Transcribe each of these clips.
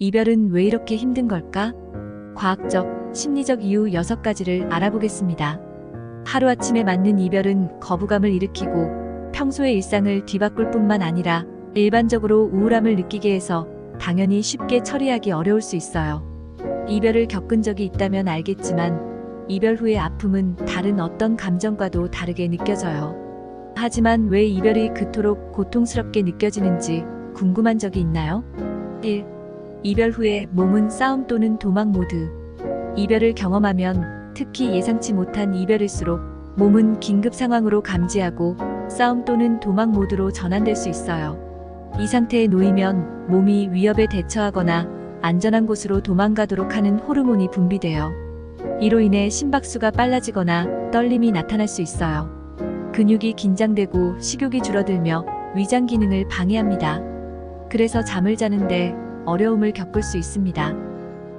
이별은 왜 이렇게 힘든 걸까? 과학적, 심리적 이유 6가지를 알아보겠습니다. 하루아침에 맞는 이별은 거부감을 일으키고 평소의 일상을 뒤바꿀 뿐만 아니라 일반적으로 우울함을 느끼게 해서 당연히 쉽게 처리하기 어려울 수 있어요. 이별을 겪은 적이 있다면 알겠지만 이별 후의 아픔은 다른 어떤 감정과도 다르게 느껴져요. 하지만 왜 이별이 그토록 고통스럽게 느껴지는지 궁금한 적이 있나요? 1. 이별 후에 몸은 싸움 또는 도망 모드. 이별을 경험하면 특히 예상치 못한 이별일수록 몸은 긴급 상황으로 감지하고 싸움 또는 도망 모드로 전환될 수 있어요. 이 상태에 놓이면 몸이 위협에 대처하거나 안전한 곳으로 도망가도록 하는 호르몬이 분비돼요. 이로 인해 심박수가 빨라지거나 떨림이 나타날 수 있어요. 근육이 긴장되고 식욕이 줄어들며 위장 기능을 방해합니다. 그래서 잠을 자는데 어려움을 겪을 수 있습니다.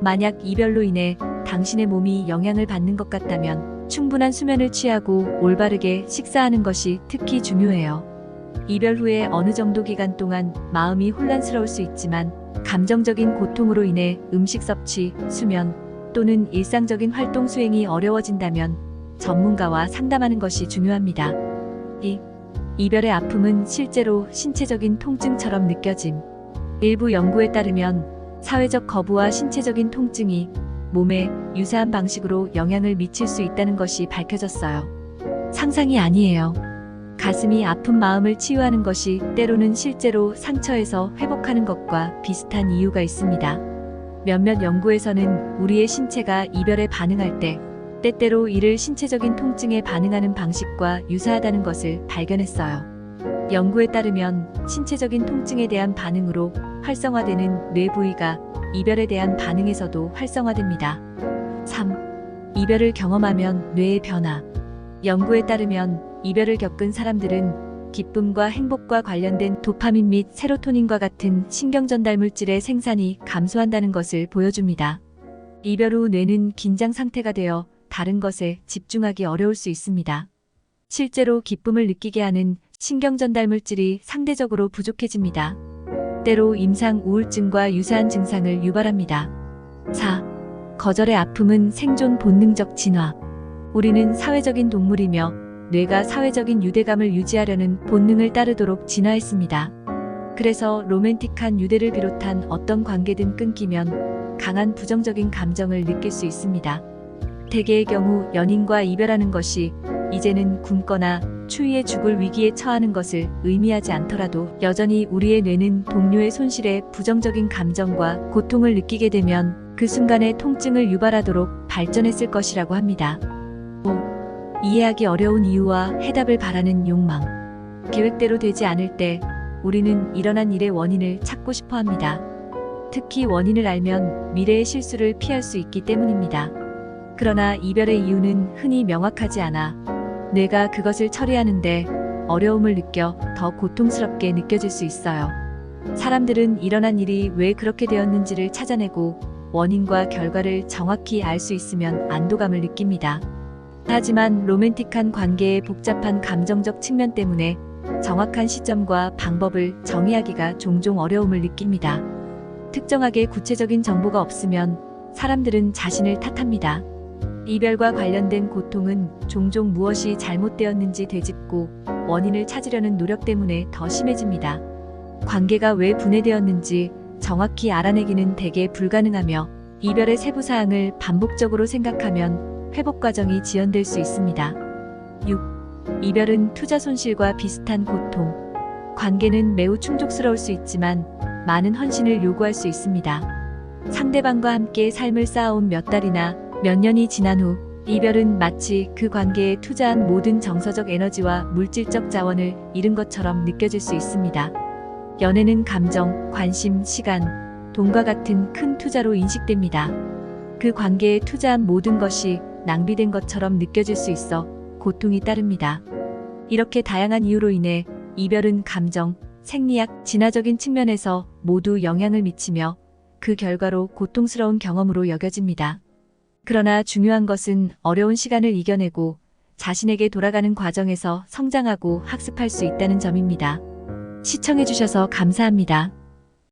만약 이별로 인해 당신의 몸이 영향을 받는 것 같다면 충분한 수면을 취하고 올바르게 식사하는 것이 특히 중요해요. 이별 후에 어느 정도 기간 동안 마음이 혼란스러울 수 있지만 감정적인 고통으로 인해 음식 섭취, 수면 또는 일상적인 활동 수행이 어려워진다면 전문가와 상담하는 것이 중요합니다. 2. 이별의 아픔은 실제로 신체적인 통증처럼 느껴짐. 일부 연구에 따르면 사회적 거부와 신체적인 통증이 몸에 유사한 방식으로 영향을 미칠 수 있다는 것이 밝혀졌어요. 상상이 아니에요. 가슴이 아픈 마음을 치유하는 것이 때로는 실제로 상처에서 회복하는 것과 비슷한 이유가 있습니다. 몇몇 연구에서는 우리의 신체가 이별에 반응할 때 때때로 이를 신체적인 통증에 반응하는 방식과 유사하다는 것을 발견했어요. 연구에 따르면 신체적인 통증에 대한 반응으로 활성화되는 뇌 부위가 이별에 대한 반응에서도 활성화됩니다. 3. 이별을 경험하면 뇌의 변화. 연구에 따르면 이별을 겪은 사람들은 기쁨과 행복과 관련된 도파민 및 세로토닌과 같은 신경전달 물질의 생산이 감소한다는 것을 보여줍니다. 이별 후 뇌는 긴장 상태가 되어 다른 것에 집중하기 어려울 수 있습니다. 실제로 기쁨을 느끼게 하는 신경전달 물질이 상대적으로 부족해집니다. 때로 임상 우울증과 유사한 증상을 유발합니다. 4. 거절의 아픔은 생존 본능적 진화. 우리는 사회적인 동물이며 뇌가 사회적인 유대감을 유지하려는 본능을 따르도록 진화했습니다. 그래서 로맨틱한 유대를 비롯한 어떤 관계든 끊기면 강한 부정적인 감정을 느낄 수 있습니다. 대개의 경우 연인과 이별하는 것이 이제는 굶거나 추위에 죽을 위기에 처하는 것을 의미하지 않더라도 여전히 우리의 뇌는 동료의 손실에 부정적인 감정과 고통을 느끼게 되면 그 순간의 통증을 유발하도록 발전했을 것이라고 합니다. 5. 이해하기 어려운 이유와 해답을 바라는 욕망. 계획대로 되지 않을 때 우리는 일어난 일의 원인을 찾고 싶어 합니다. 특히 원인을 알면 미래의 실수를 피할 수 있기 때문입니다. 그러나 이별의 이유는 흔히 명확하지 않아 뇌가 그것을 처리하는데 어려움을 느껴 더 고통스럽게 느껴질 수 있어요. 사람들은 일어난 일이 왜 그렇게 되었는지를 찾아내고 원인과 결과를 정확히 알 수 있으면 안도감을 느낍니다. 하지만 로맨틱한 관계의 복잡한 감정적 측면 때문에 정확한 시점과 방법을 정의하기가 종종 어려움을 느낍니다. 특정하게 구체적인 정보가 없으면 사람들은 자신을 탓합니다. 이별과 관련된 고통은 종종 무엇이 잘못되었는지 되짚고 원인을 찾으려는 노력 때문에 더 심해집니다. 관계가 왜 분해되었는지 정확히 알아내기는 대개 불가능하며 이별의 세부 사항을 반복적으로 생각하면 회복 과정이 지연될 수 있습니다. 6. 이별은 투자 손실과 비슷한 고통. 관계는 매우 충족스러울 수 있지만 많은 헌신을 요구할 수 있습니다. 상대방과 함께 삶을 쌓아온 몇 달이나 몇 년이 지난 후 이별은 마치 그 관계에 투자한 모든 정서적 에너지와 물질적 자원을 잃은 것처럼 느껴질 수 있습니다. 연애는 감정, 관심, 시간, 돈과 같은 큰 투자로 인식됩니다. 그 관계에 투자한 모든 것이 낭비된 것처럼 느껴질 수 있어 고통이 따릅니다. 이렇게 다양한 이유로 인해 이별은 감정, 생리학, 진화적인 측면에서 모두 영향을 미치며 그 결과로 고통스러운 경험으로 여겨집니다. 그러나 중요한 것은 어려운 시간을 이겨내고 자신에게 돌아가는 과정에서 성장하고 학습할 수 있다는 점입니다. 시청해주셔서 감사합니다.